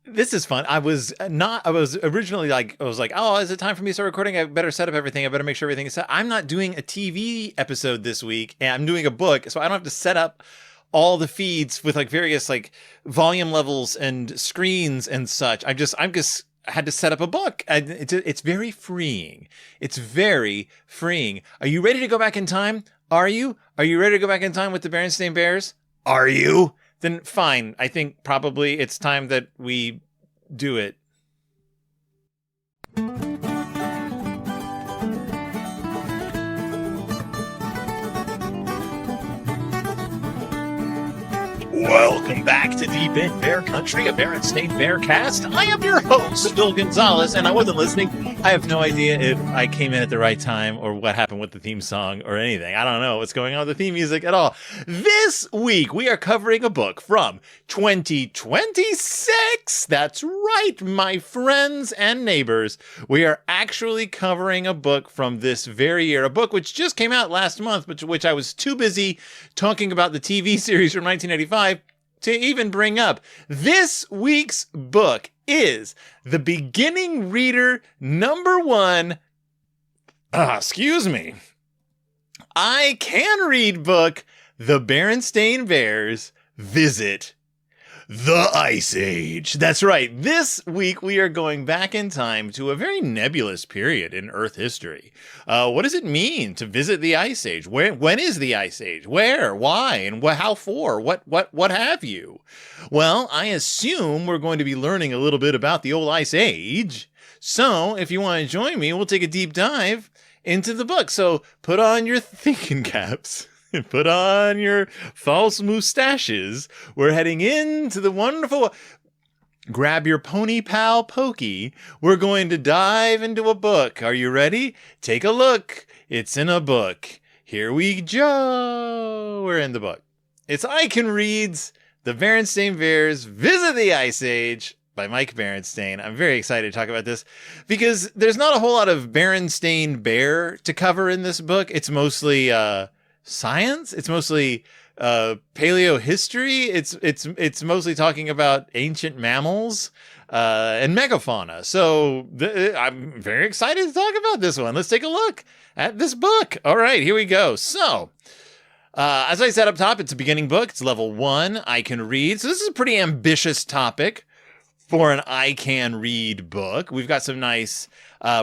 This is fun. I was originally like, oh, is it time for me to start recording? I better set up everything. I better make sure everything is set. I'm not doing a TV episode this week, and I'm doing a book, so I don't have to set up all the feeds with like various like volume levels and screens and such. I'm just had to set up a book. And it's very freeing. It's very freeing. Are you ready to go back in time? Are you? Are you ready to go back in time with the Berenstain Bears? Are you? Then fine. I think probably it's time that we do it. Welcome back to Deep in Bear Country, a Berenstain Bearcast. I am your host, Bill Gonzalez, and I wasn't listening. I have no idea if I came in at the right time or what happened with the theme song or anything. I don't know what's going on with the theme music at all. This week, we are covering a book from 2026. That's right, my friends and neighbors. We are actually covering a book from this very year, a book which just came out last month, but which I was too busy talking about the TV series from 1985 to even bring up. This week's book is The Beginning Reader #1. I Can Read book, The Berenstain Bears Visit the Ice Age. That's right. This week we are going back in time to a very nebulous period in Earth history. What does it mean to visit the Ice Age? When is the Ice Age? Where? Why? And how for? What have you? Well, I assume we're going to be learning a little bit about the old Ice Age. So if you want to join me, we'll take a deep dive into the book. So put on your thinking caps. Put on your false mustaches. We're heading into the wonderful... Grab your pony pal Pokey. We're going to dive into a book. Are you ready? Take a look. It's in a book. Here we go. We're in the book. It's I Can Read's The Berenstain Bears Visit the Ice Age by Mike Berenstain. I'm very excited to talk about this because there's not a whole lot of Berenstain Bear to cover in this book. It's mostly... science. It's mostly paleo history. It's mostly talking about ancient mammals and megafauna. So I'm very excited to talk about this one. Let's take a look at this book. All right, here we go. So as I said up top, it's a beginning book. It's level 1. I Can Read. So this is a pretty ambitious topic for an I Can Read book. We've got some nice...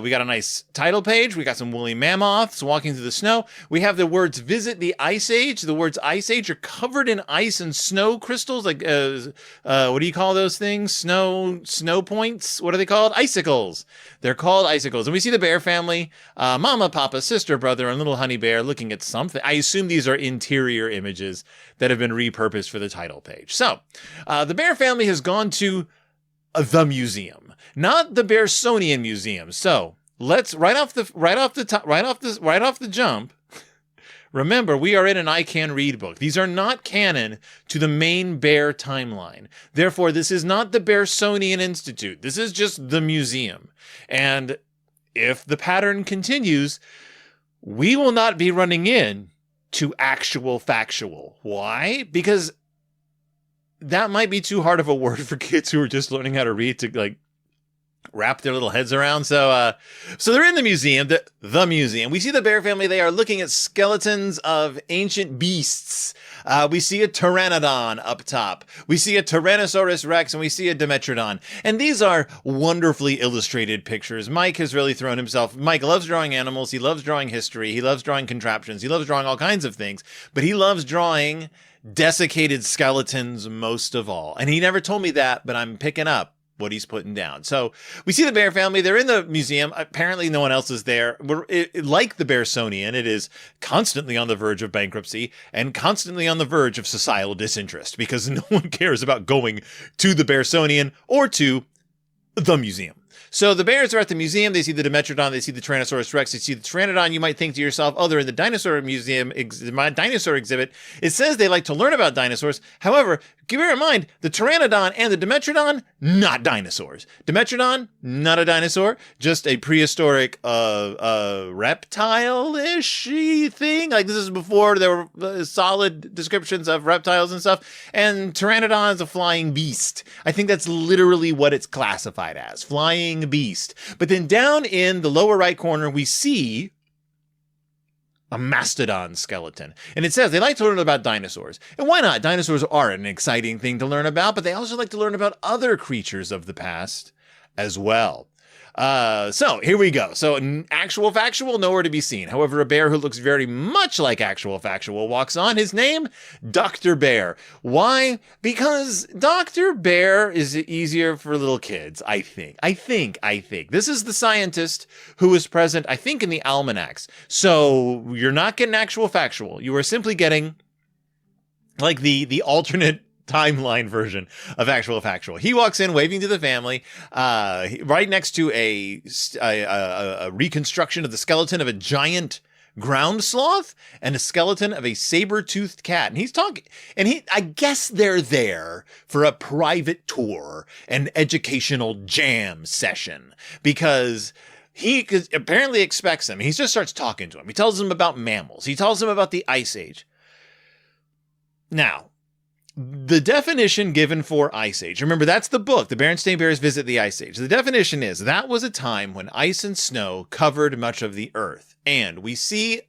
we got a nice title page. We got some woolly mammoths walking through the snow. We have the words visit the Ice Age. The words Ice Age are covered in ice and snow crystals. Like, what do you call those things? Snow points? What are they called? Icicles. They're called icicles. And we see the bear family, mama, papa, sister, brother, and little honey bear looking at something. I assume these are interior images that have been repurposed for the title page. So, the bear family has gone to the museum, not the Berenstain Museum. So let's right off the jump. Remember, we are in an I Can Read book. These are not canon to the main bear timeline. Therefore, this is not the Berenstain Institute. This is just the museum. And if the pattern continues, we will not be running in to actual factual. Why? Because that might be too hard of a word for kids who are just learning how to read to like wrap their little heads around. So they're in the museum, the museum. We see the bear family. They are looking at skeletons of ancient beasts. We see a pteranodon up top. We see a Tyrannosaurus Rex, and we see a Dimetrodon. And these are wonderfully illustrated pictures. Mike has really thrown himself. Mike loves drawing animals. He loves drawing history. He loves drawing contraptions. He loves drawing all kinds of things. But he loves drawing desiccated skeletons most of all. And he never told me that, but I'm picking up what he's putting down. So we see the bear family. They're in the museum. Apparently no one else is there. Like the Berenstain, it is constantly on the verge of bankruptcy and constantly on the verge of societal disinterest because no one cares about going to the Berenstain or to the museum. So the bears are at the museum. They see the Dimetrodon. They see the Tyrannosaurus Rex. They see the Pteranodon. You might think to yourself, oh, they're in the dinosaur museum, my dinosaur exhibit. It says they like to learn about dinosaurs. However, bear in mind, the Pteranodon and the Dimetrodon, not dinosaurs. Dimetrodon, not a dinosaur, just a prehistoric reptile-ish thing. Like, this is before there were solid descriptions of reptiles and stuff. And Pteranodon is a flying beast. I think that's literally what it's classified as, flying beast. But then down in the lower right corner, we see a mastodon skeleton. And it says they like to learn about dinosaurs. And why not? Dinosaurs are an exciting thing to learn about, but they also like to learn about other creatures of the past as well. So here we go. So actual factual, nowhere to be seen. However, a bear who looks very much like actual factual walks on. His name, Dr. Bear. Why? Because Dr. Bear is easier for little kids, I think. This is the scientist who was present, I think, in the almanacs. So you're not getting actual factual. You are simply getting like the alternate timeline version of actual factual. He walks in waving to the family, right next to a reconstruction of the skeleton of a giant ground sloth and a skeleton of a saber-toothed cat. And he's talking, and I guess they're there for a private tour and educational jam session, because he apparently expects him. He just starts talking to him. He tells him about mammals. He tells him about the Ice Age. Now, the definition given for Ice Age, remember, that's the book, The Berenstain Bears Visit the Ice Age. The definition is, that was a time when ice and snow covered much of the earth. And we see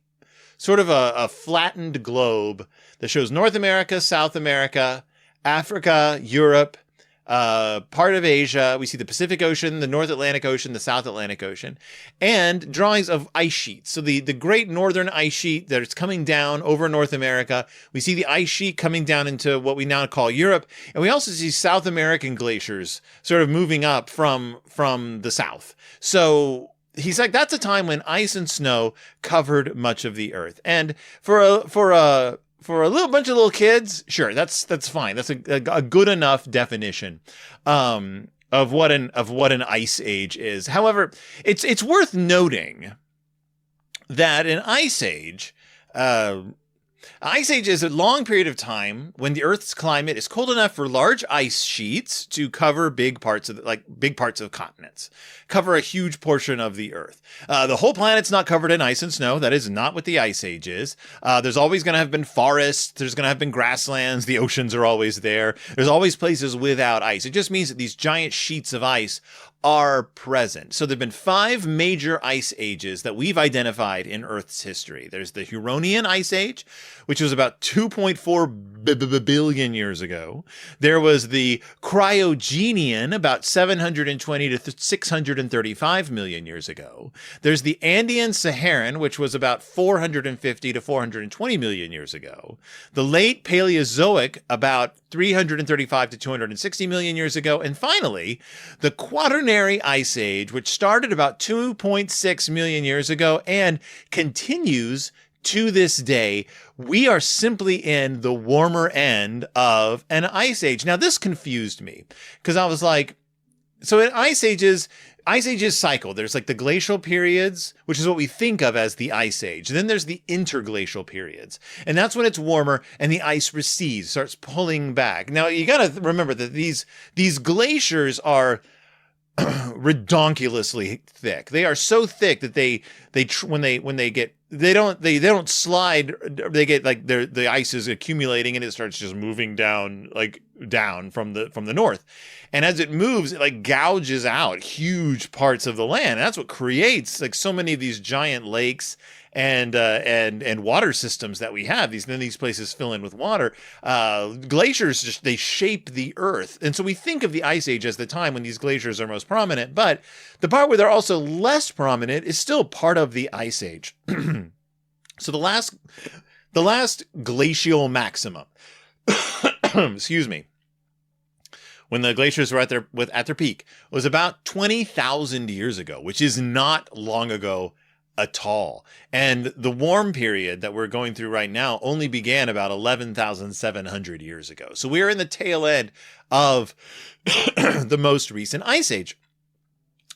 sort of a flattened globe that shows North America, South America, Africa, Europe, part of Asia. We see the Pacific Ocean, the North Atlantic Ocean, the South Atlantic Ocean, and drawings of ice sheets. So the great northern ice sheet that is coming down over North America. We see the ice sheet coming down into what we now call Europe. And we also see South American glaciers sort of moving up from the south. So he's like, that's a time when ice and snow covered much of the earth. And for a little bunch of little kids, sure, that's fine. That's a good enough definition of what an ice age is. However, it's worth noting that an ice age is a long period of time when the Earth's climate is cold enough for large ice sheets to cover big parts of continents, cover a huge portion of the Earth. The whole planet's not covered in ice and snow. That is not what the Ice Age is. There's always going to have been forests. There's going to have been grasslands. The oceans are always there. There's always places without ice. It just means that these giant sheets of ice are present. So there have been 5 major ice ages that we've identified in Earth's history. There's the Huronian Ice Age, which was about 2.4 billion years ago. There was the Cryogenian, about 720 to 635 million years ago. There's the Andean Saharan, which was about 450 to 420 million years ago. The late Paleozoic, about 335 to 260 million years ago. And finally, the Quaternary Ice Age, which started about 2.6 million years ago and continues to this day. We are simply in the warmer end of an ice age. Now, this confused me because I was like, so in ice ages cycle. There's like the glacial periods, which is what we think of as the Ice Age. Then there's the interglacial periods. And that's when it's warmer and the ice recedes, starts pulling back. Now, you got to remember that these glaciers are redonkulously thick. They are so thick that they don't slide. They get like the ice is accumulating and it starts just moving down from the north. And as it moves, it like gouges out huge parts of the land. And that's what creates like so many of these giant lakes and water systems that we have. These places fill in with water. Glaciers they shape the earth. And so we think of the Ice Age as the time when these glaciers are most prominent, but the part where they're also less prominent is still part of the Ice Age. So the last glacial maximum, excuse me, when the glaciers were at their peak, was about 20,000 years ago, which is not long ago at all. And the warm period that we're going through right now only began about 11,700 years ago. So we're in the tail end of the most recent Ice Age.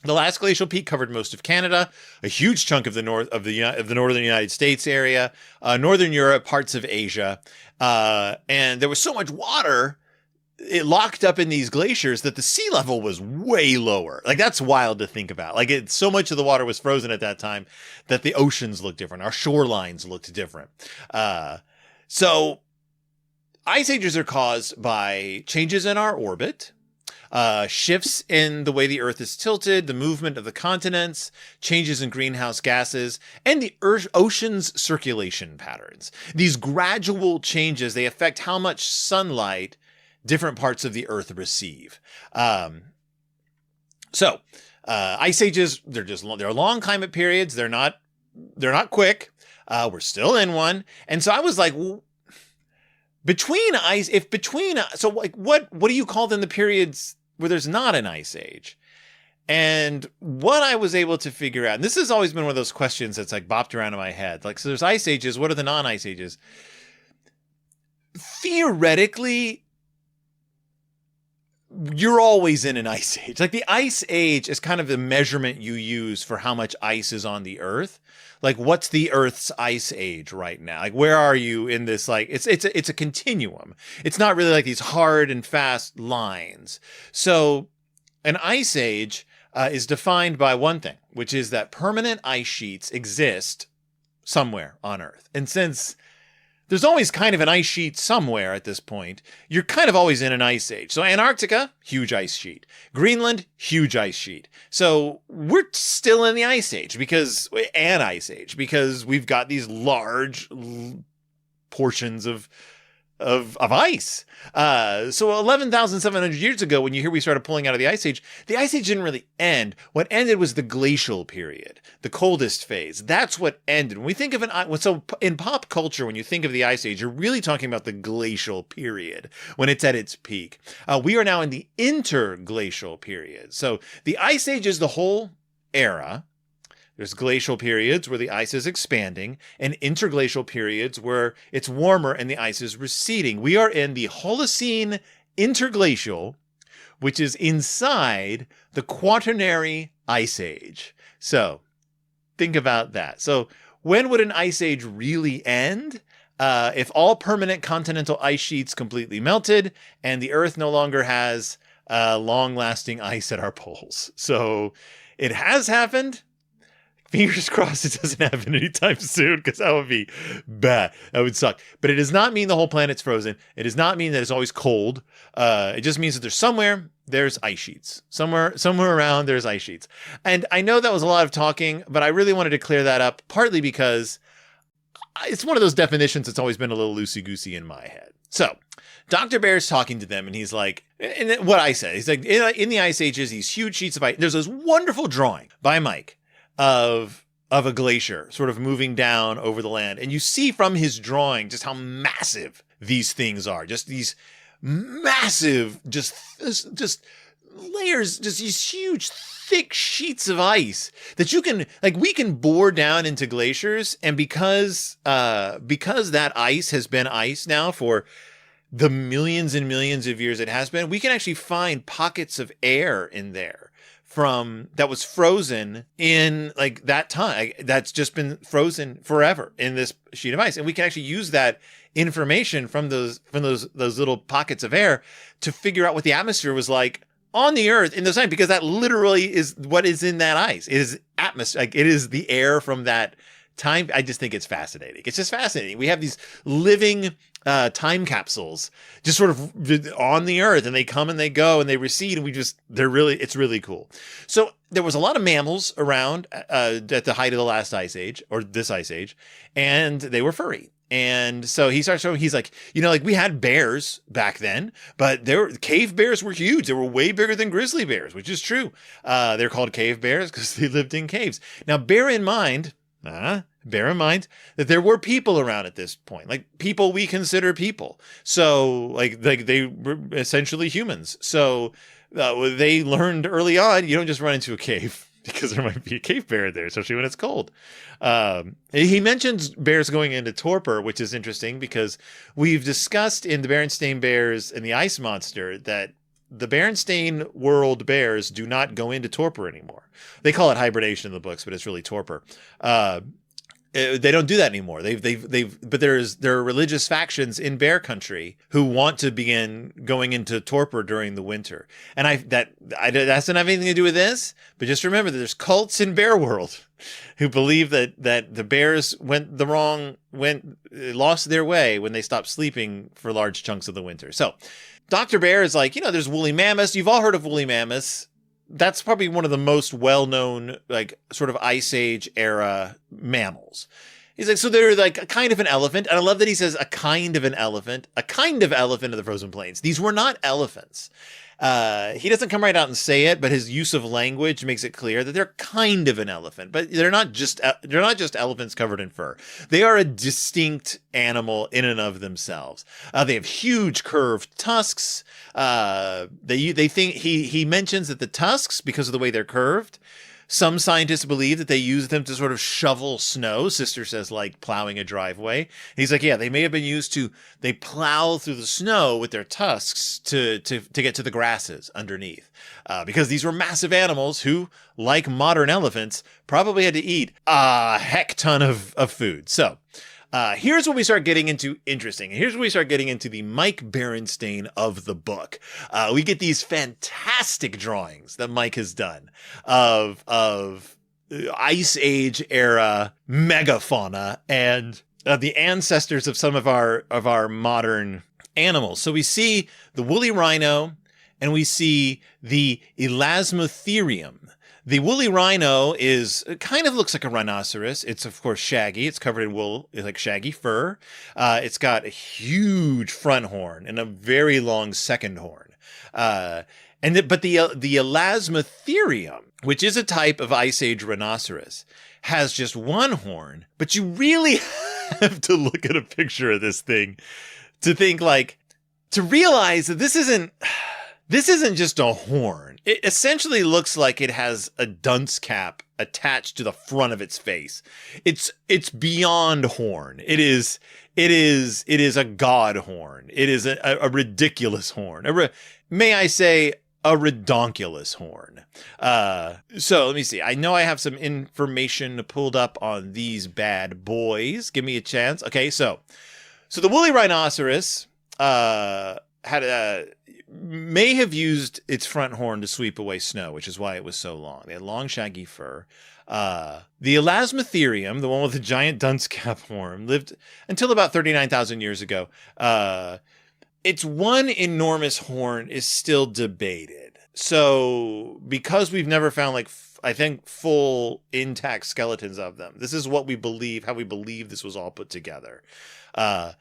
The last glacial peak covered most of Canada, a huge chunk of the northern United States area, northern Europe, parts of Asia, and there was so much water it locked up in these glaciers that the sea level was way lower. Like, that's wild to think about. Like, so much of the water was frozen at that time that the oceans looked different. Our shorelines looked different. So ice ages are caused by changes in our orbit, shifts in the way the Earth is tilted, the movement of the continents, changes in greenhouse gases, and the ocean's circulation patterns. These gradual changes, they affect how much sunlight different parts of the Earth receive. So ice ages, they're long climate periods. They're not quick. We're still in one. And so I was like, well, so like, what do you call then the periods where there's not an ice age? And what I was able to figure out, and this has always been one of those questions that's like bopped around in my head. Like, so there's ice ages. What are the non-ice ages? Theoretically, you're always in an ice age. Like, the ice age is kind of the measurement you use for how much ice is on the Earth. Like, what's the Earth's ice age right now? Like, where are you in this? Like, it's a continuum. It's not really like these hard and fast lines. So an ice age is defined by one thing, which is that permanent ice sheets exist somewhere on Earth. And since there's always kind of an ice sheet somewhere at this point, you're kind of always in an ice age. So Antarctica, huge ice sheet. Greenland, huge ice sheet. So we're still in the ice age because we've got these large portions of ice. So 11,700 years ago, when you hear we started pulling out of the ice age didn't really end. What ended was the glacial period, the coldest phase. That's what ended. When we think of so in pop culture, when you think of the ice age, you're really talking about the glacial period when it's at its peak. We are now in the interglacial period. So the ice age is the whole era. There's glacial periods where the ice is expanding and interglacial periods where it's warmer and the ice is receding. We are in the Holocene interglacial, which is inside the Quaternary Ice Age. So think about that. So when would an ice age really end? If all permanent continental ice sheets completely melted and the Earth no longer has long-lasting ice at our poles. So it has happened. Fingers crossed it doesn't happen anytime soon, because that would be bad. That would suck. But it does not mean the whole planet's frozen. It does not mean that it's always cold. It just means that there's ice sheets. Somewhere around there's ice sheets. And I know that was a lot of talking, but I really wanted to clear that up, partly because it's one of those definitions that's always been a little loosey-goosey in my head. So Dr. Bear's talking to them, and he's like, and what I said, he's like, in the ice ages, these huge sheets of ice. There's this wonderful drawing by Mike of a glacier sort of moving down over the land. And you see from his drawing just how massive these things are. Just these massive, just layers, just these huge, thick sheets of ice that you can, like, we can bore down into glaciers. And because that ice has been ice now for the millions and millions of years it has been, we can actually find pockets of air in there that was frozen in like that time. That's just been frozen forever in this sheet of ice. And we can actually use that information from those little pockets of air to figure out what the atmosphere was like on the Earth in those times, because that literally is what is in that ice. It is atmosphere. Like, it is the air from that time. I just think it's fascinating. It's just fascinating. We have these living time capsules just sort of on the Earth, and they come and they go and they recede, and it's really cool. So there was a lot of mammals around at the height of the last ice age, or this ice age, and they were furry. And so he starts showing, he's like, like, we had bears back then, but cave bears were huge. They were way bigger than grizzly bears, which is true. They're called cave bears because they lived in caves. Now, bear in mind that there were people around at this point, like people we consider people. So like they were essentially humans. So they learned early on, you don't just run into a cave because there might be a cave bear there, especially when it's cold. He mentions bears going into torpor, which is interesting because we've discussed in the Berenstain Bears and the Ice Monster that the Berenstain world bears do not go into torpor anymore. They call it hibernation in the books, but it's really torpor. They don't do that anymore. But there are religious factions in bear country who want to begin going into torpor during the winter. And that doesn't have anything to do with this, but just remember that there's cults in bear world who believe that the bears lost their way when they stopped sleeping for large chunks of the winter. So Dr. Bear is like, there's woolly mammoths. You've all heard of woolly mammoths. That's probably one of the most well-known, like, sort of Ice Age era mammals. He's like, so they're like a kind of an elephant. And I love that he says a kind of an elephant in the frozen plains. These were not elephants. He doesn't come right out and say it, but his use of language makes it clear that they're kind of an elephant, but they're not just elephants covered in fur. They are a distinct animal in and of themselves. They have huge curved tusks. They think he mentions that the tusks, because of the way they're curved, some scientists believe that they use them to sort of shovel snow. Sister says, like plowing a driveway. And he's like, yeah, they may have been they plow through the snow with their tusks to get to the grasses underneath. Because these were massive animals who, like modern elephants, probably had to eat a heck ton of food. So here's when we start getting into interesting. Here's when we start getting into the Mike Berenstain of the book. We get these fantastic drawings that Mike has done of Ice Age era megafauna and the ancestors of some of our modern animals. So we see the woolly rhino and we see the Elasmotherium. The woolly rhino kind of looks like a rhinoceros. It's, of course, shaggy. It's covered in wool, like shaggy fur. It's got a huge front horn and a very long second horn. But the Elasmotherium, which is a type of Ice Age rhinoceros, has just one horn. But you really have to look at a picture of this thing to realize that this isn't just a horn. It essentially looks like it has a dunce cap attached to the front of its face. It's beyond horn. It is a god horn. It is a ridiculous horn. May I say a redonkulous horn. So let me see. I know I have some information pulled up on these bad boys. Give me a chance. Okay, so the woolly rhinoceros may have used its front horn to sweep away snow, which is why it was so long. They had long, shaggy fur. The Elasmotherium, the one with the giant dunce cap horn, lived until about 39,000 years ago. Its one enormous horn is still debated. So because we've never found, I think, full intact skeletons of them, this is what we believe, how we believe this was all put together.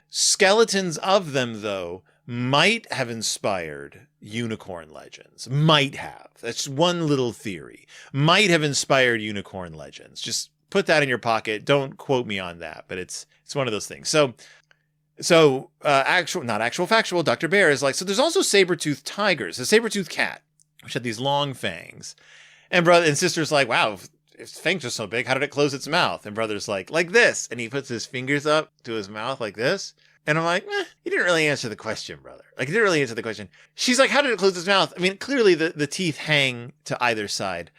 Skeletons of them, though, might have inspired unicorn legends. Might have. That's one little theory. Might have inspired unicorn legends. Just put that in your pocket. Don't quote me on that, but it's one of those things. So factual, Dr. Bear is like, so there's also saber-toothed tigers, a saber-toothed cat, which had these long fangs. And brother and sister's like, wow, if its fangs are so big, how did it close its mouth? And brother's like this. And he puts his fingers up to his mouth like this. And I'm like, you didn't really answer the question, brother. You didn't really answer the question. She's like, how did it close its mouth? I mean, clearly the teeth hang to either side.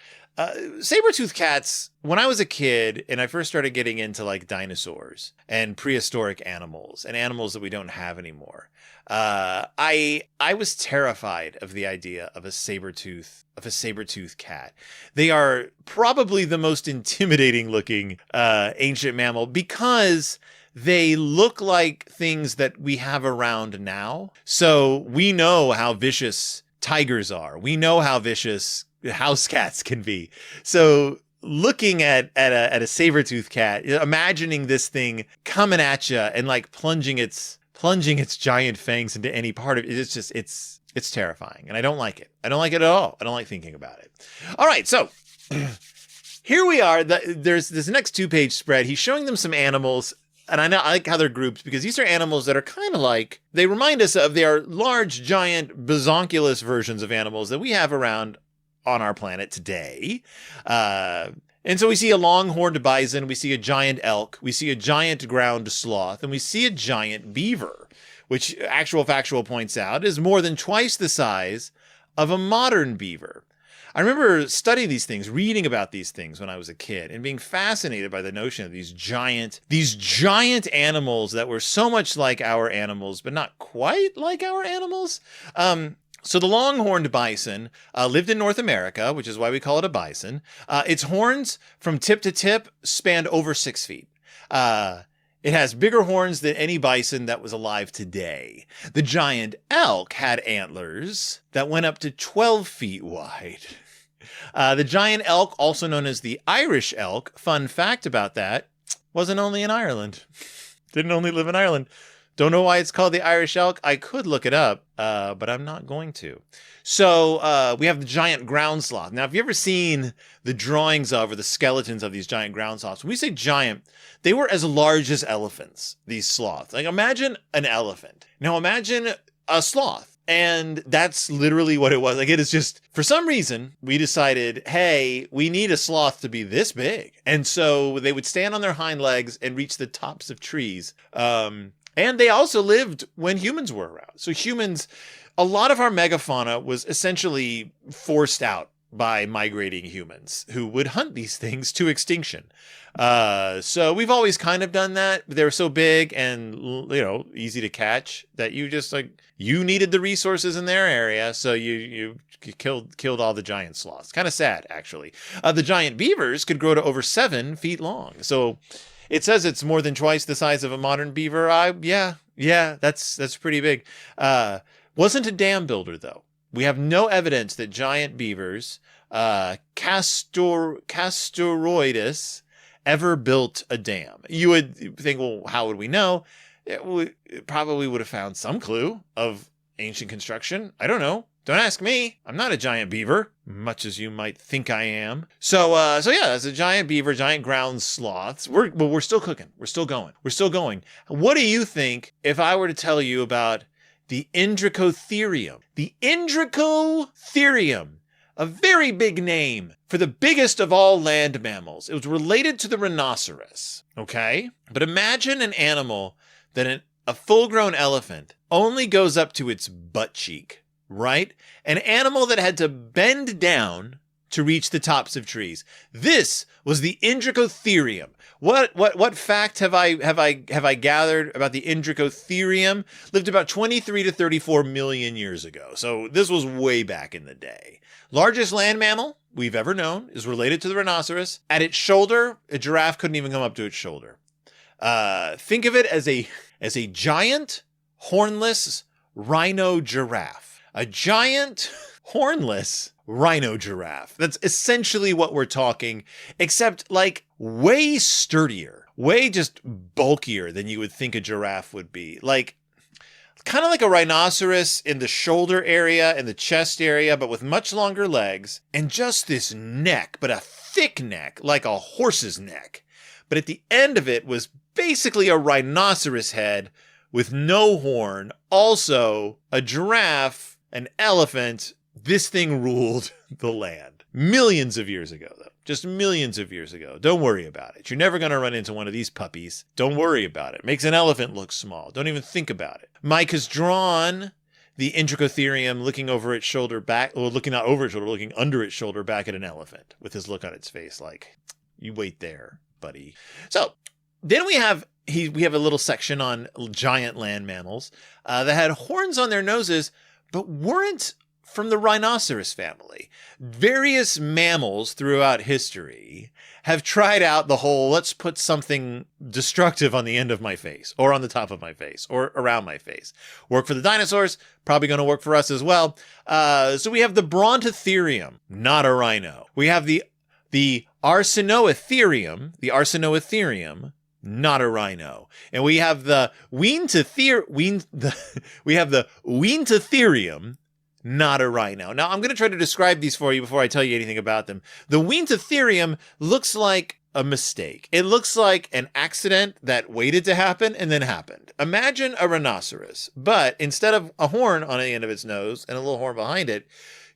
Saber-toothed cats, when I was a kid and I first started getting into dinosaurs and prehistoric animals and animals that we don't have anymore, I was terrified of the idea of a saber-toothed cat. They are probably the most intimidating looking ancient mammal because they look like things that we have around now. So we know how vicious tigers are. We know how vicious house cats can be. So looking at a saber-toothed cat, imagining this thing coming at you and plunging its giant fangs into any part of it, it's terrifying. And I don't like it. I don't like it at all. I don't like thinking about it. All right. So here we are. There's this next 2-page spread. He's showing them some animals. And I like how they're grouped because these are animals that are kind of they remind us of, they are large, giant, bazonkulous versions of animals that we have around on our planet today. And so we see a long-horned bison, we see a giant elk, we see a giant ground sloth, and we see a giant beaver, which Actual Factual points out is more than twice the size of a modern beaver. I remember studying these things, reading about these things when I was a kid, and being fascinated by the notion of these giant animals that were so much like our animals, but not quite like our animals. So the longhorned bison lived in North America, which is why we call it a bison. Its horns from tip to tip spanned over 6 feet. It has bigger horns than any bison that was alive today. The giant elk had antlers that went up to 12 feet wide. The giant elk, also known as the Irish elk, fun fact about that, wasn't only in Ireland. Didn't only live in Ireland. Don't know why it's called the Irish elk. I could look it up, but I'm not going to. So we have the giant ground sloth. Now, have you ever seen the drawings of or the skeletons of these giant ground sloths? When we say giant, they were as large as elephants, these sloths. Like, imagine an elephant. Now, imagine a sloth. And that's literally what it was. Like, it is just, for some reason, we decided, hey, we need a sloth to be this big. And so they would stand on their hind legs and reach the tops of trees. And they also lived when humans were around. So humans, a lot of our megafauna was essentially forced out by migrating humans who would hunt these things to extinction. So we've always kind of done that. They're so big and, easy to catch that you needed the resources in their area. So you killed all the giant sloths. Kind of sad, actually. The giant beavers could grow to over 7 feet long. So it says it's more than twice the size of a modern beaver. Yeah, that's pretty big. Wasn't a dam builder, though. We have no evidence that giant beavers, Castoroidus, ever built a dam. You would think, well, how would we know? It probably would have found some clue of ancient construction. I don't know. Don't ask me. I'm not a giant beaver, much as you might think I am. So yeah, that's a giant beaver, giant ground sloths. We're still cooking. We're still going. What do you think if I were to tell you about the Indricotherium? The Indricotherium, a very big name for the biggest of all land mammals. It was related to the rhinoceros, okay? But imagine an animal that a full-grown elephant only goes up to its butt cheek, right? An animal that had to bend down to reach the tops of trees. This was the Indricotherium. What fact have I gathered about the Indricotherium? Lived about 23 to 34 million years ago. So this was way back in the day. Largest land mammal we've ever known, is related to the rhinoceros. At its shoulder, a giraffe couldn't even come up to its shoulder. Think of it as a giant hornless rhino giraffe. A giant hornless rhino giraffe. That's essentially what we're talking, except like way sturdier, way just bulkier than you would think a giraffe would be. Like, kind of like a rhinoceros in the shoulder area and the chest area, but with much longer legs and just this neck, but a thick neck, like a horse's neck. But at the end of it was basically a rhinoceros head with no horn. Also, a giraffe, an elephant. This thing ruled the land. Millions of years ago, though. Just millions of years ago. Don't worry about it. You're never going to run into one of these puppies. Don't worry about it. Makes an elephant look small. Don't even think about it. Mike has drawn the Indricotherium looking over its shoulder back, or looking not over its shoulder, looking under its shoulder back at an elephant with his look on its face like, you wait there, buddy. So then we have a little section on giant land mammals that had horns on their noses, but weren't from the rhinoceros family. Various mammals throughout history have tried out the whole, let's put something destructive on the end of my face, or on the top of my face, or around my face. Work for the dinosaurs, probably going to work for us as well. So we have the Brontotherium, not a rhino. We have the Arsinoitherium, not a rhino. And we have the Weentotherium, not a rhino. Now, I'm going to try to describe these for you before I tell you anything about them. The Weentotherium looks like a mistake. It looks like an accident that waited to happen and then happened. Imagine a rhinoceros, but instead of a horn on the end of its nose and a little horn behind it,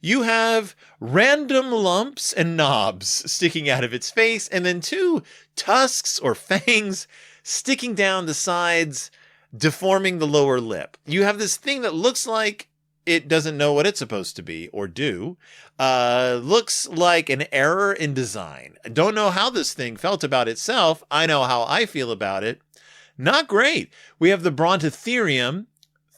you have random lumps and knobs sticking out of its face, and then 2 tusks or fangs sticking down the sides, deforming the lower lip. You have this thing that looks like it doesn't know what it's supposed to be or do. Looks like an error in design. I don't know how this thing felt about itself. I know how I feel about it. Not great. We have the Brontotherium.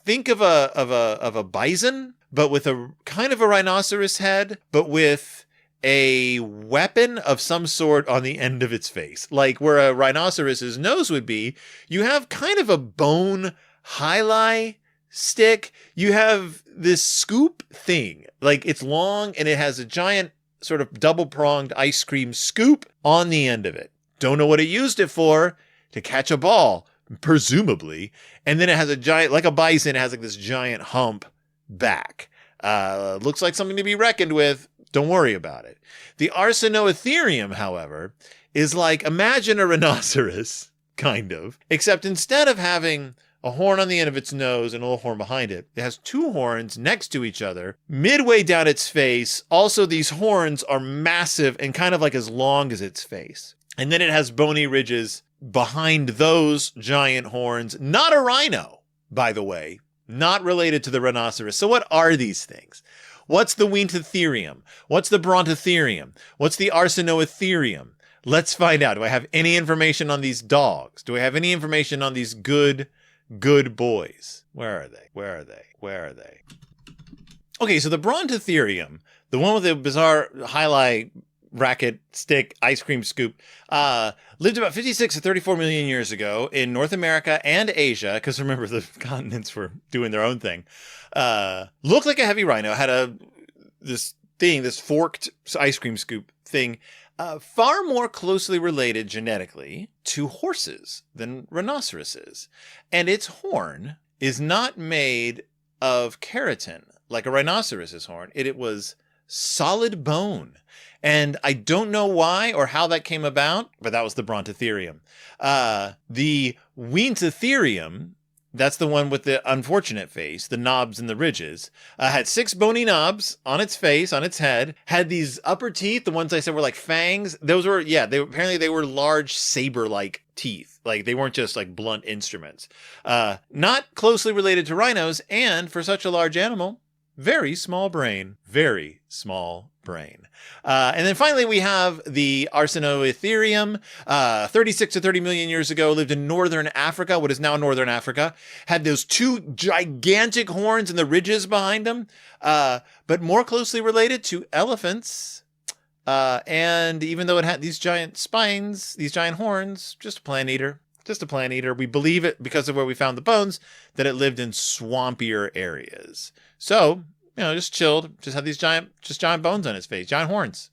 Think of a bison, but with a kind of a rhinoceros head, but with a weapon of some sort on the end of its face. Like where a rhinoceros's nose would be, you have kind of a bone highlight stick. You have this scoop thing. Like it's long and it has a giant sort of double-pronged ice cream scoop on the end of it. Don't know what it used it for. To catch a ball, presumably. And then it has a giant, like a bison, it has like this giant hump back. Looks like something to be reckoned with. Don't worry about it. The Arsinoitherium, however, is like, imagine a rhinoceros, kind of, except instead of having a horn on the end of its nose and a little horn behind it, it has two horns next to each other, midway down its face. Also, these horns are massive and kind of like as long as its face. And then it has bony ridges behind those giant horns. Not a rhino, by the way. Not related to the rhinoceros. So what are these things? What's the Weentotherium? What's the Brontotherium? What's the Arsinoitherium? Let's find out. Do I have any information on these dogs? Do I have any information on these good boys? Where are they? Where are they? Where are they? Okay, so the Brontotherium, the one with the bizarre highlight racket stick ice cream scoop, lived about 56 to 34 million years ago in North America and Asia, because remember the continents were doing their own thing. Looked like a heavy rhino, had this forked ice cream scoop thing, far more closely related genetically to horses than rhinoceroses. And its horn is not made of keratin like a rhinoceros's horn. It was solid bone. And I don't know why or how that came about, but that was the Brontotherium. The Weentotherium, that's the one with the unfortunate face, the knobs and the ridges, had 6 bony knobs on its face, on its head, had these upper teeth, the ones I said were like fangs. Those were, apparently they were large saber-like teeth. Like they weren't just like blunt instruments. Not closely related to rhinos, and for such a large animal, very small brain. Very small brain. And then finally, we have the Arsinoitherium, 36 to 30 million years ago, lived in northern Africa, what is now northern Africa, had those 2 gigantic horns and the ridges behind them, but more closely related to elephants. And even though it had these giant spines, these giant horns, just a plant eater. Just a plant eater. We believe it because of where we found the bones, that it lived in swampier areas. So, just chilled, just had these giant bones on its face, giant horns.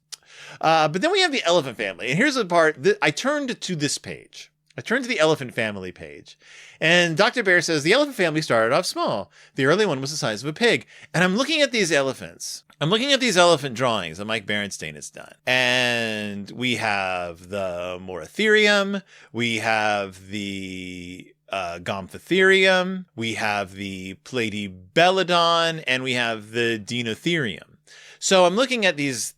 But then we have the elephant family. And here's the part that I turned to this page. I turned to the elephant family page. And Dr. Bear says the elephant family started off small. The early one was the size of a pig. And I'm looking at these elephants. I'm looking at these elephant drawings that Mike Berenstain has done. And we have the Moratherium. We have the Gomphotherium. We have the Platybelodon. And we have the Dinotherium. So I'm looking at these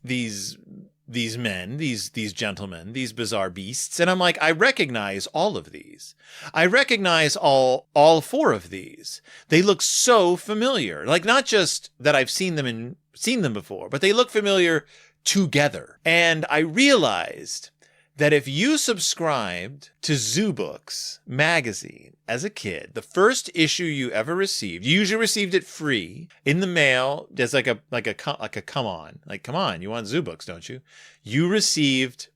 men, these gentlemen, these bizarre beasts, and I'm like, I recognize all of these. I recognize all 4 of these. They look so familiar. Like, not just that I've seen them before, but they look familiar together. And I realized that if you subscribed to Zoo Books magazine as a kid, the first issue you ever received, you usually received it free in the mail as like a come on, you want Zoo Books, don't you? You received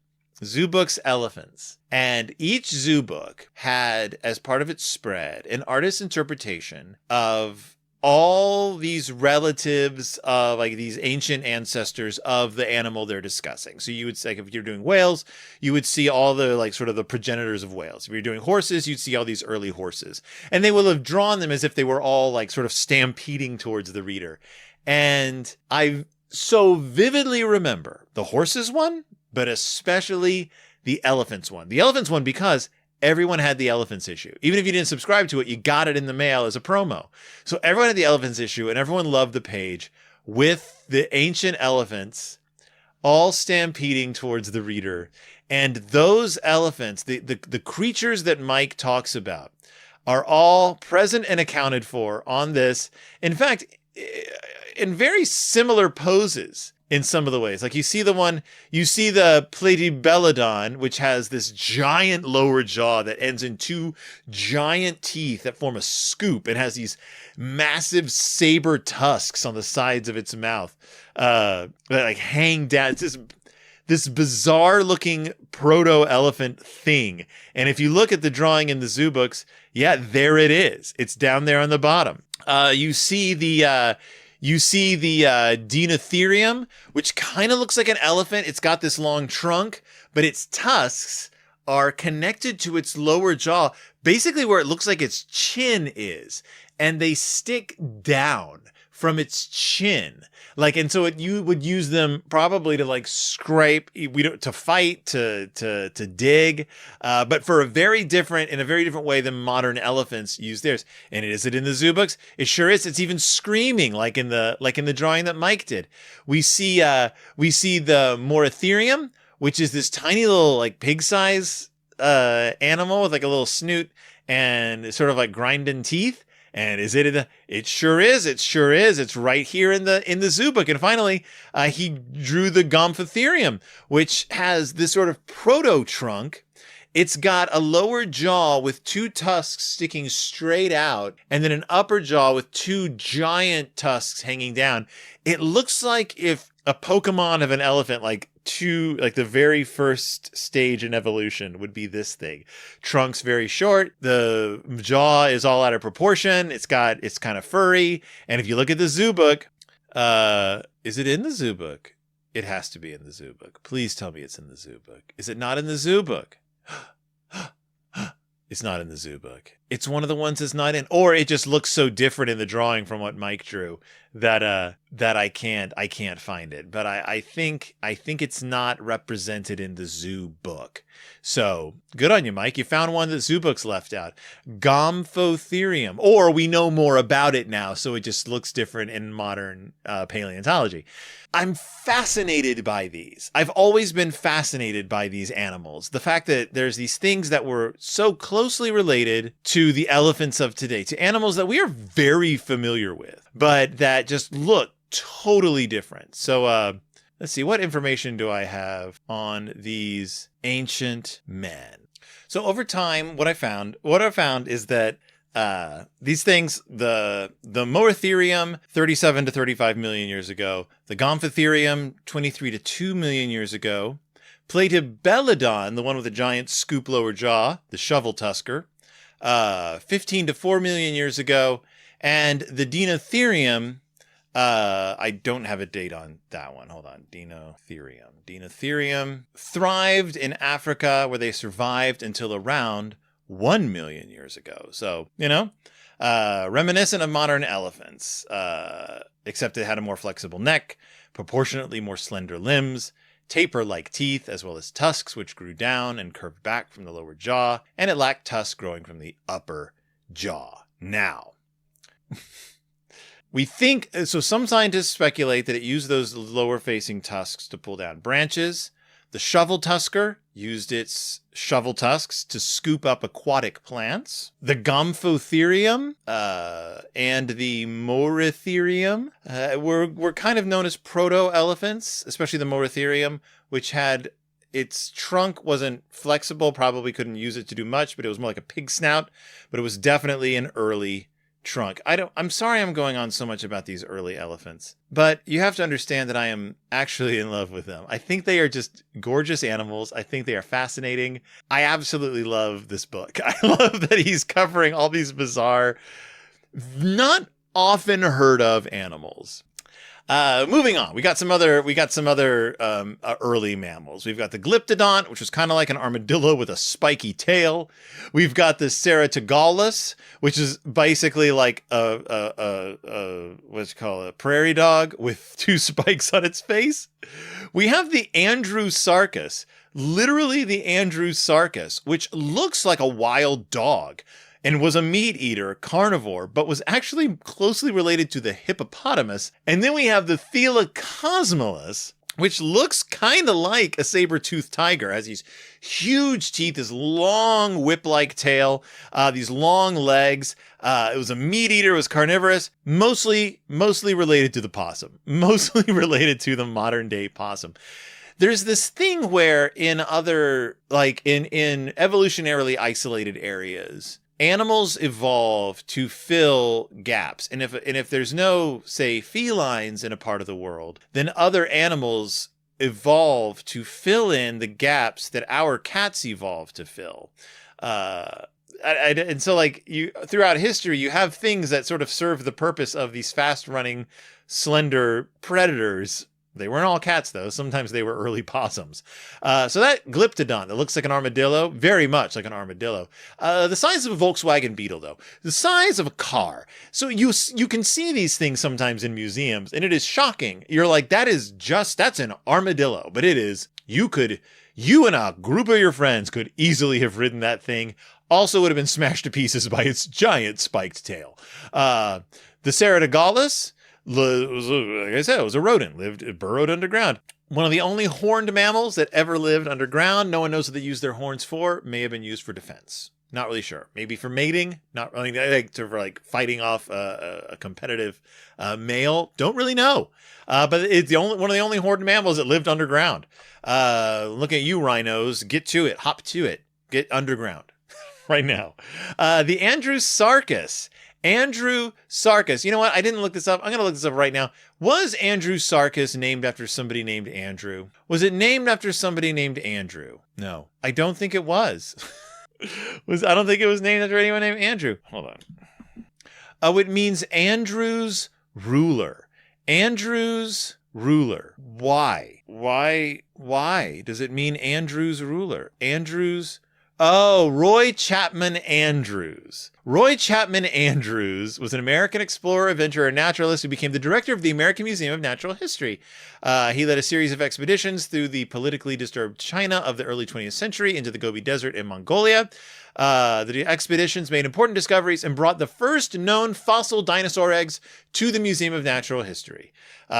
Zoo Books Elephants, and each Zoo Book had, as part of its spread, an artist's interpretation of all these relatives of like these ancient ancestors of the animal they're discussing. So you would say, if you're doing whales, you would see all the like sort of the progenitors of whales. If you're doing horses, you'd see all these early horses, and they will have drawn them as if they were all like sort of stampeding towards the reader. And I so vividly remember the horses one, but especially the elephants one. The elephants one because everyone had the elephants issue. Even if you didn't subscribe to it, you got it in the mail as a promo. So everyone had the elephants issue, and everyone loved the page with the ancient elephants all stampeding towards the reader. And those elephants, the creatures that Mike talks about, are all present and accounted for on this. In fact, in very similar poses in some of the ways. Like you see the Platybeladon, which has this giant lower jaw that ends in two giant teeth that form a scoop and has these massive saber tusks on the sides of its mouth that like hang down. It's this bizarre looking proto-elephant thing. And if you look at the drawing in the zoo books, yeah, there it is. It's down there on the bottom. You see the Dinotherium, which kind of looks like an elephant. It's got this long trunk, but its tusks are connected to its lower jaw, basically where it looks like its chin is, and they stick down from its chin. Like, and so you would use them probably to like scrape, to fight, to dig, but for in a very different way than modern elephants use theirs. And is it in the zoo books? It sure is. It's even screaming like in the drawing that Mike did. We see the Moratherium, which is this tiny little like pig size animal with like a little snoot and sort of like grinding teeth. And is it in the? It sure is. It sure is. It's right here in the zoo book. And finally, he drew the Gomphotherium, which has this sort of proto trunk. It's got a lower jaw with two tusks sticking straight out, and then an upper jaw with two giant tusks hanging down. It looks like if a Pokemon of an elephant, like the very first stage in evolution would be this thing. Trunk's very short. The jaw is all out of proportion. It's kind of furry. And if you look at the zoo book, is it in the zoo book? It has to be in the zoo book. Please tell me it's in the zoo book. Is it not in the zoo book? It's not in the zoo book. It's one of the ones that's not in, or it just looks so different in the drawing from what Mike drew that I can't find it. But I think it's not represented in the zoo book. So good on you, Mike. You found one that zoo books left out. Gomphotherium, or we know more about it now, so it just looks different in modern paleontology. I'm fascinated by these. I've always been fascinated by these animals. The fact that there's these things that were so closely related to the elephants of today, to animals that we are very familiar with, but that just look totally different. So let's see, what information do I have on these ancient men? So over time, what I found is that these things, the Moratherium, 37 to 35 million years ago, the Gomphotherium, 23 to 2 million years ago, Platybeladon, the one with the giant scoop lower jaw, the shovel tusker, 15 to 4 million years ago, and the Dinotherium, I don't have a date on that one. Hold on. Dinotherium thrived in Africa, where they survived until around 1 million years ago. So, reminiscent of modern elephants, except it had a more flexible neck, proportionately more slender limbs, taper-like teeth, as well as tusks, which grew down and curved back from the lower jaw, and it lacked tusks growing from the upper jaw. Now, some scientists speculate that it used those lower-facing tusks to pull down branches. The shovel tusker used its shovel tusks to scoop up aquatic plants. The Gomphotherium and the Moratherium were kind of known as proto-elephants, especially the Moratherium, which had its trunk wasn't flexible, probably couldn't use it to do much, but it was more like a pig snout, but it was definitely an early trunk. I'm sorry I'm going on so much about these early elephants, but you have to understand that I am actually in love with them. I think they are just gorgeous animals. I think they are fascinating. I absolutely love this book. I love that he's covering all these bizarre, not often heard of animals. Moving on, we got some other early mammals. We've got the Glyptodont, which was kind of like an armadillo with a spiky tail. We've got the Ceratogallus, which is basically like what's it called, a prairie dog with two spikes on its face. We have the Andrewsarchus, literally the Andrewsarchus, which looks like a wild dog and was a meat eater, carnivore, but was actually closely related to the hippopotamus. And then we have the Thelacosmolus, which looks kind of like a saber-toothed tiger. It has these huge teeth, this long whip-like tail, these long legs. It was a meat eater, it was carnivorous, mostly related to the possum, mostly related to the modern day possum. There's this thing where in other, like in evolutionarily isolated areas, animals evolve to fill gaps. And if there's no, say, felines in a part of the world, then other animals evolve to fill in the gaps that our cats evolve to fill. And so, like, you throughout history, you have things that sort of serve the purpose of these fast-running, slender predators. They weren't all cats, though. Sometimes they were early possums. So that glyptodon that looks like an armadillo, very much like an armadillo. The size of a Volkswagen Beetle, though. The size of a car. So you can see these things sometimes in museums, and it is shocking. You're like, that's an armadillo. But it is, you and a group of your friends could easily have ridden that thing. Also would have been smashed to pieces by its giant spiked tail. The Ceratogalus, like I said, it was a rodent, burrowed underground. One of the only horned mammals that ever lived underground. No one knows what they used their horns for. May have been used for defense. Not really sure. Maybe for mating. Not really, for like fighting off a competitive male. Don't really know. But it's one of the only horned mammals that lived underground. Look at you, rhinos. Get to it. Hop to it. Get underground right now. The Andrewsarchus. Andrewsarchus. You know what? I didn't look this up. I'm going to look this up right now. Was Andrewsarchus named after somebody named Andrew? Was it named after somebody named Andrew? No, I don't think it was. I don't think it was named after anyone named Andrew. Hold on. Oh, it Means Andrew's ruler. Andrew's ruler. Why? Why does it mean Andrew's ruler? Andrew's. Oh, Roy Chapman Andrews. Roy Chapman Andrews was an American explorer, adventurer, and naturalist who became the director of the American Museum of Natural History. He led a series of expeditions through the politically disturbed China of the early 20th century into the Gobi Desert and Mongolia. The expeditions made important discoveries and brought the first known fossil dinosaur eggs to the Museum of Natural History.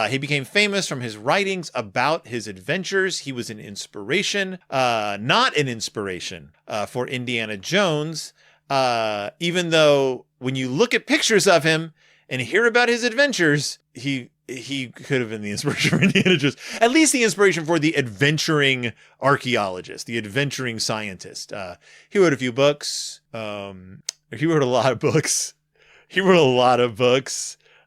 He became famous from his writings about his adventures. He was an inspiration, not an inspiration for Indiana Jones, even though when you look at pictures of him and hear about his adventures, he could have been the inspiration for Indiana Jones. At least the inspiration for the adventuring archaeologist, the adventuring scientist. He wrote a few books. He wrote a lot of books.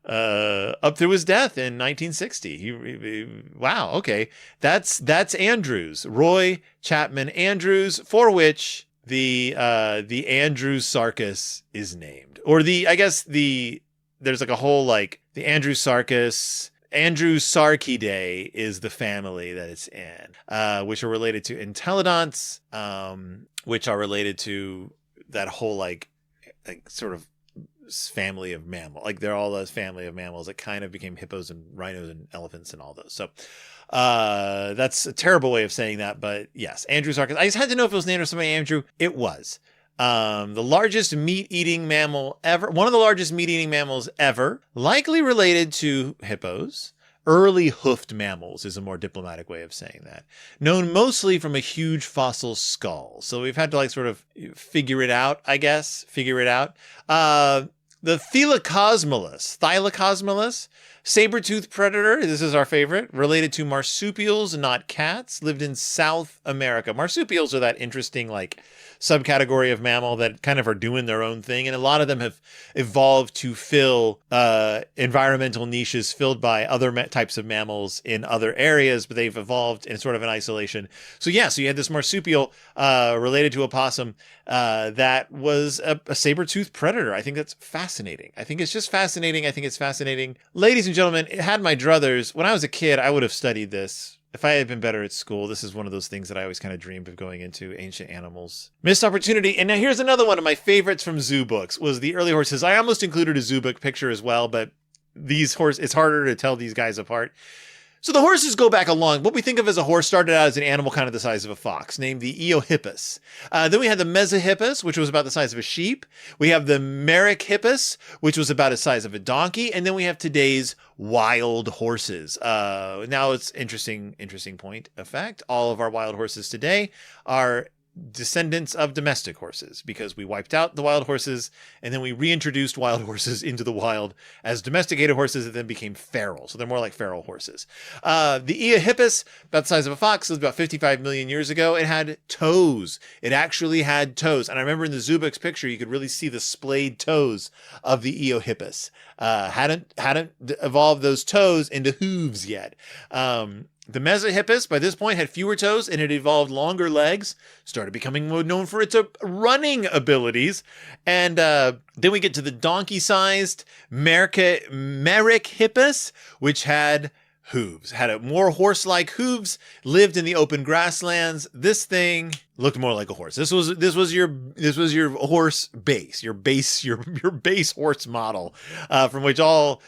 Up to his death in 1960. Wow. Okay. That's Andrews, Roy Chapman Andrews, for which the Andrewsarchus is named, or there's like a whole, like, the Andrewsarchidae is the family that it's in, which are related to Entelodonts, which are related to that whole like sort of family of mammal. Like, they're all those family of mammals that kind of became hippos and rhinos and elephants and all those. So that's a terrible way of saying that, but yes, Andrewsarchus. I just had to know if it was named after somebody Andrew. It was. The largest meat-eating mammal ever, one of the largest meat-eating mammals ever, likely related to hippos. Early hoofed mammals is a more diplomatic way of saying that. Known mostly from a huge fossil skull. So we've had to like sort of figure it out, I guess. The Thylacosmolus, saber-toothed predator. This is our favorite. Related to marsupials, not cats. Lived in South America. Marsupials are that interesting, like, subcategory of mammal that kind of are doing their own thing. And a lot of them have evolved to fill environmental niches filled by other types of mammals in other areas, but they've evolved in sort of an isolation. So yeah, so you had this marsupial related to a possum that was a saber-toothed predator. I think that's fascinating. I think it's just fascinating. I think it's fascinating. Ladies and gentlemen, it had my druthers. When I was a kid, I would have studied this. If I had been better at school, this is one of those things that I always kind of dreamed of going into, ancient animals. Missed opportunity. And now here's another one of my favorites from zoo books, was the early horses. I almost included a zoo book picture as well, but these horses, it's harder to tell these guys apart. So the horses go back along. What we think of as a horse started out as an animal kind of the size of a fox, named the Eohippus. Then we had the Mesohippus, which was about the size of a sheep. We have the Merychippus, which was about the size of a donkey. And then we have today's wild horses. Now it's interesting point of fact. All of our wild horses today are descendants of domestic horses, because we wiped out the wild horses and then we reintroduced wild horses into the wild as domesticated horses that then became feral. So they're more like feral horses. The Eohippus, about the size of a fox, was about 55 million years ago. It had toes. It actually had toes. And I remember in the Zubik's picture, you could really see the splayed toes of the Eohippus. Hadn't evolved those toes into hooves yet. The Mesohippus, by this point, had fewer toes and it evolved longer legs, started becoming known for its running abilities. And then we get to the donkey-sized Merychippus, which had hooves, had a more horse-like hooves, lived in the open grasslands. This thing looked more like a horse. This was your horse base, your base horse model, from which all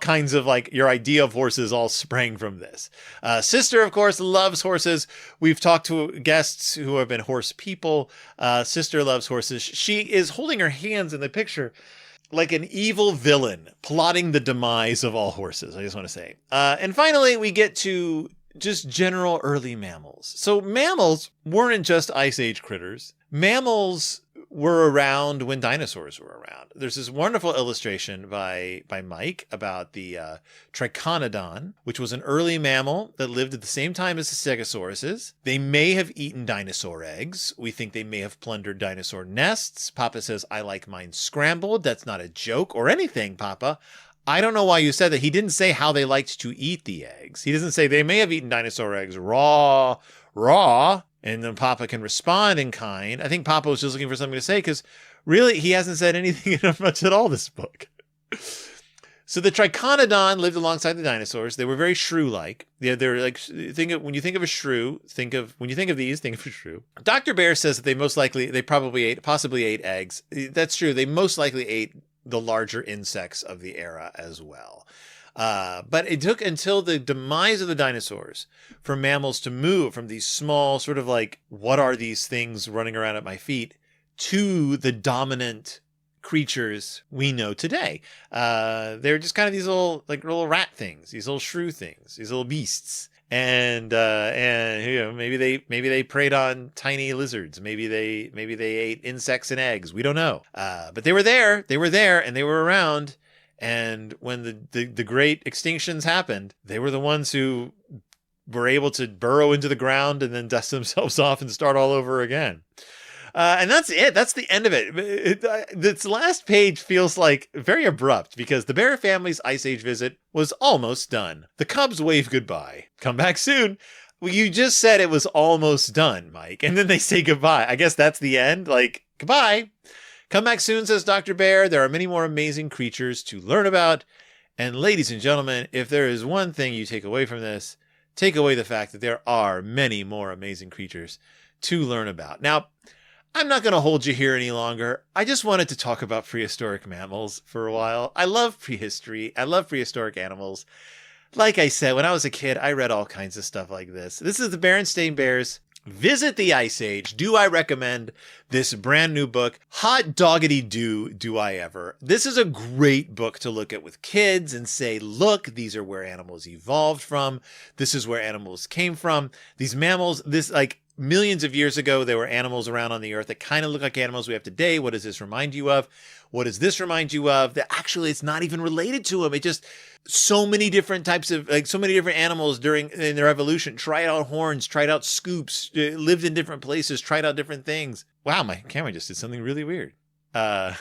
kinds of like your idea of horses all sprang from this. Sister, of course, loves horses. We've talked to guests who have been horse people. Sister loves horses. She is holding her hands in the picture like an evil villain plotting the demise of all horses, I just want to say. And finally, we get to just general early mammals. So mammals weren't just Ice Age critters. Mammals were around when dinosaurs were around. There's this wonderful illustration by Mike about the Triconodon, which was an early mammal that lived at the same time as the Stegosauruses. They may have eaten dinosaur eggs. We think they may have plundered dinosaur nests. Papa says, I like mine scrambled. That's not a joke or anything, Papa. I don't know why you said that. He didn't say how they liked to eat the eggs. He doesn't say they may have eaten dinosaur eggs raw, and then Papa can respond in kind. I think Papa was just looking for something to say because really he hasn't said anything much at all this book. So the Triconodon lived alongside the dinosaurs. They were very shrew-like. They're like, when you think of a shrew, think of a shrew. Dr. Bear says that they possibly ate eggs. That's true. They most likely ate the larger insects of the era as well. But it took until the demise of the dinosaurs for mammals to move from these small sort of like, what are these things running around at my feet, to the dominant creatures we know today. They're just kind of these little rat things, these little shrew things, these little beasts. And you know, maybe they preyed on tiny lizards. Maybe they ate insects and eggs. We don't know. But they were there, and they were around. And when the great extinctions happened, they were the ones who were able to burrow into the ground and then dust themselves off and start all over again. And that's it. That's the end of it. This last page feels like very abrupt because the Bear family's Ice Age visit was almost done. The Cubs wave goodbye. Come back soon. Well, you just said it was almost done, Mike. And then they say goodbye. I guess that's the end. Like, goodbye. Come back soon, says Dr. Bear. There are many more amazing creatures to learn about. And ladies and gentlemen, if there is one thing you take away from this, take away the fact that there are many more amazing creatures to learn about. Now, I'm not going to hold you here any longer. I just wanted to talk about prehistoric mammals for a while. I love prehistory. I love prehistoric animals. Like I said, when I was a kid, I read all kinds of stuff like this. This is the Berenstain Bears Visit the Ice Age. Do I recommend this brand new book? Hot doggity do I ever. This is a great book to look at with kids and say, look, these are where animals evolved from. This is where animals came from. These mammals, millions of years ago, there were animals around on the earth that kind of look like animals we have today. What does this remind you of? What does this remind you of? That actually it's not even related to them. It just, so many different types of, so many different animals in their evolution, tried out horns, tried out scoops, lived in different places, tried out different things. Wow, my camera just did something really weird. That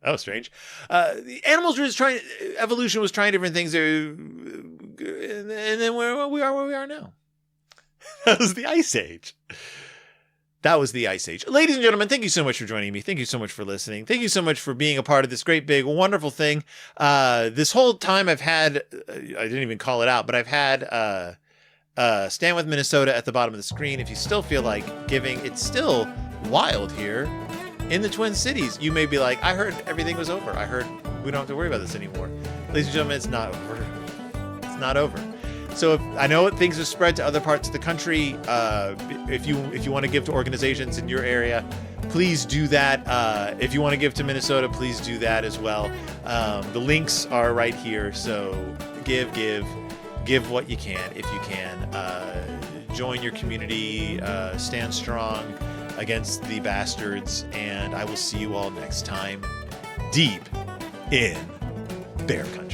was strange. The animals were just trying, evolution was trying different things. And then where we are now. That was the Ice Age. That was the Ice Age. Ladies and gentlemen, thank you so much for joining me. Thank you so much for listening. Thank you so much for being a part of this great, big, wonderful thing. This whole time I've had, I didn't even call it out, but I've had Stand With Minnesota at the bottom of the screen. If you still feel like giving, it's still wild here in the Twin Cities. You may be like, I heard everything was over. I heard we don't have to worry about this anymore. Ladies and gentlemen, it's not over. It's not over. So if, I know things have spread to other parts of the country. If you want to give to organizations in your area, please do that. If you want to give to Minnesota, please do that as well. The links are right here. So give what you can if you can. Join your community. Stand strong against the bastards. And I will see you all next time, deep in Bear Country.